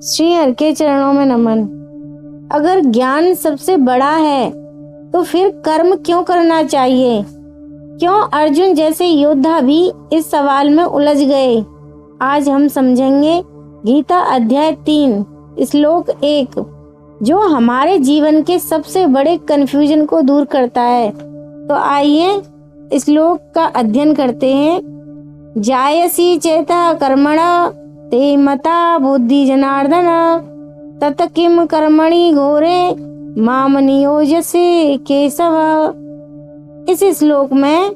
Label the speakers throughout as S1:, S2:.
S1: श्री हर के चरणों में नमन। अगर ज्ञान सबसे बड़ा है तो फिर कर्म क्यों करना चाहिए? क्यों अर्जुन जैसे योद्धा भी इस सवाल में उलझ गए? आज हम समझेंगे गीता अध्याय 3 श्लोक 1, जो हमारे जीवन के सबसे बड़े कंफ्यूजन को दूर करता है। तो आइए श्लोक का अध्ययन करते हैं। जायसी चेता कर्मणा ते मता बुद्धि जनार्दन तत किम कर्मणि घोरे माम नियोजसे केशव। इस श्लोक में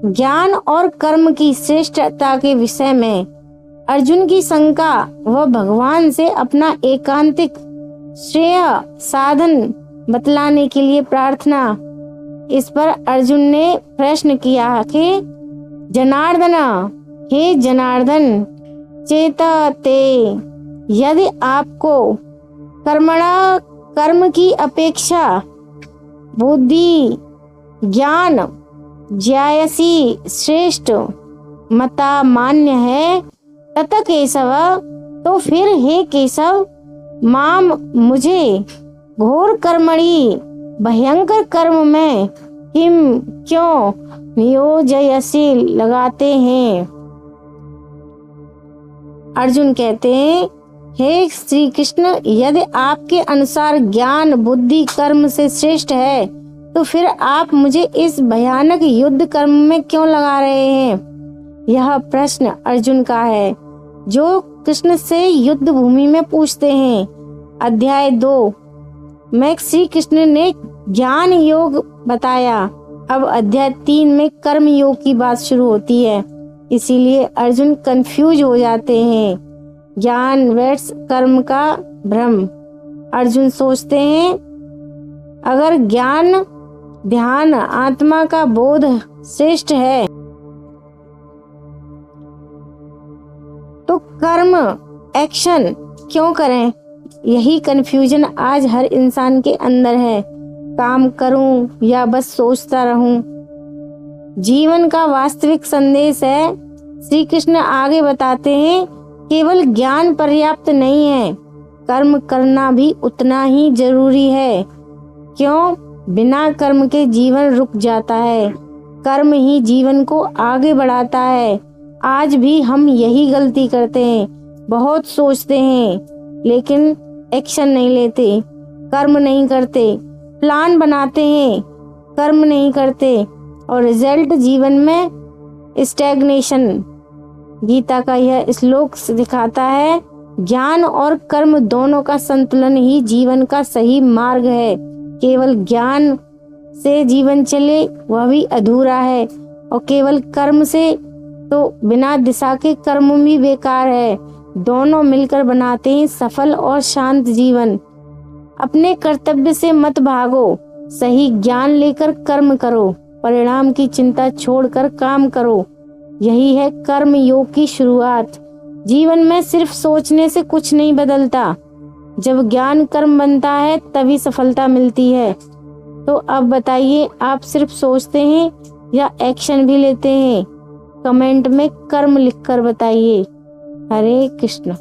S1: ज्ञान और कर्म की श्रेष्ठता के विषय में अर्जुन की शंका व भगवान से अपना एकांतिक श्रेय साधन बतलाने के लिए प्रार्थना। इस पर अर्जुन ने प्रश्न किया कि जनार्दन, हे जनार्दन, चेता ते, यदि आपको कर्म की अपेक्षा बुद्धि ज्ञान ज्यायसी श्रेष्ठ मता मान्य है तथा केशव, तो फिर हे केशव माम मुझे घोर कर्मणि भयंकर कर्म में किम क्यों नियोजयसी लगाते हैं। अर्जुन कहते हैं, हे श्री कृष्ण, यदि आपके अनुसार ज्ञान बुद्धि कर्म से श्रेष्ठ है तो फिर आप मुझे इस भयानक युद्ध कर्म में क्यों लगा रहे हैं? यह प्रश्न अर्जुन का है, जो कृष्ण से युद्ध भूमि में पूछते हैं। अध्याय 2 में श्री कृष्ण ने ज्ञान योग बताया। अब अध्याय 3 में कर्म योग की बात शुरू होती है, इसीलिए अर्जुन कंफ्यूज हो जाते हैं। ज्ञान वर्सेस कर्म का भ्रम। अर्जुन सोचते हैं, अगर ज्ञान ध्यान आत्मा का बोध श्रेष्ठ है तो कर्म एक्शन क्यों करें? यही कंफ्यूजन आज हर इंसान के अंदर है। काम करूं या बस सोचता रहूं? जीवन का वास्तविक संदेश है। श्री कृष्ण आगे बताते हैं, केवल ज्ञान पर्याप्त नहीं है, कर्म करना भी उतना ही जरूरी है। क्यों? बिना कर्म के जीवन रुक जाता है, कर्म ही जीवन को आगे बढ़ाता है। आज भी हम यही गलती करते हैं, बहुत सोचते हैं लेकिन एक्शन नहीं लेते, कर्म नहीं करते, प्लान बनाते हैं, कर्म नहीं करते और रिजल्ट जीवन में स्टैग्नेशन। गीता का यह श्लोक दिखाता है, ज्ञान और कर्म दोनों का संतुलन ही जीवन का सही मार्ग है। केवल ज्ञान से जीवन चले वह भी अधूरा है, और केवल कर्म से तो बिना दिशा के कर्म भी बेकार है। दोनों मिलकर बनाते हैं सफल और शांत जीवन। अपने कर्तव्य से मत भागो, सही ज्ञान लेकर कर्म करो, परिणाम की चिंता छोड़कर काम करो। यही है कर्म योग की शुरुआत। जीवन में सिर्फ सोचने से कुछ नहीं बदलता, जब ज्ञान कर्म बनता है तभी सफलता मिलती है। तो अब बताइए, आप सिर्फ सोचते हैं या एक्शन भी लेते हैं? कमेंट में कर्म लिखकर बताइए। हरे कृष्ण।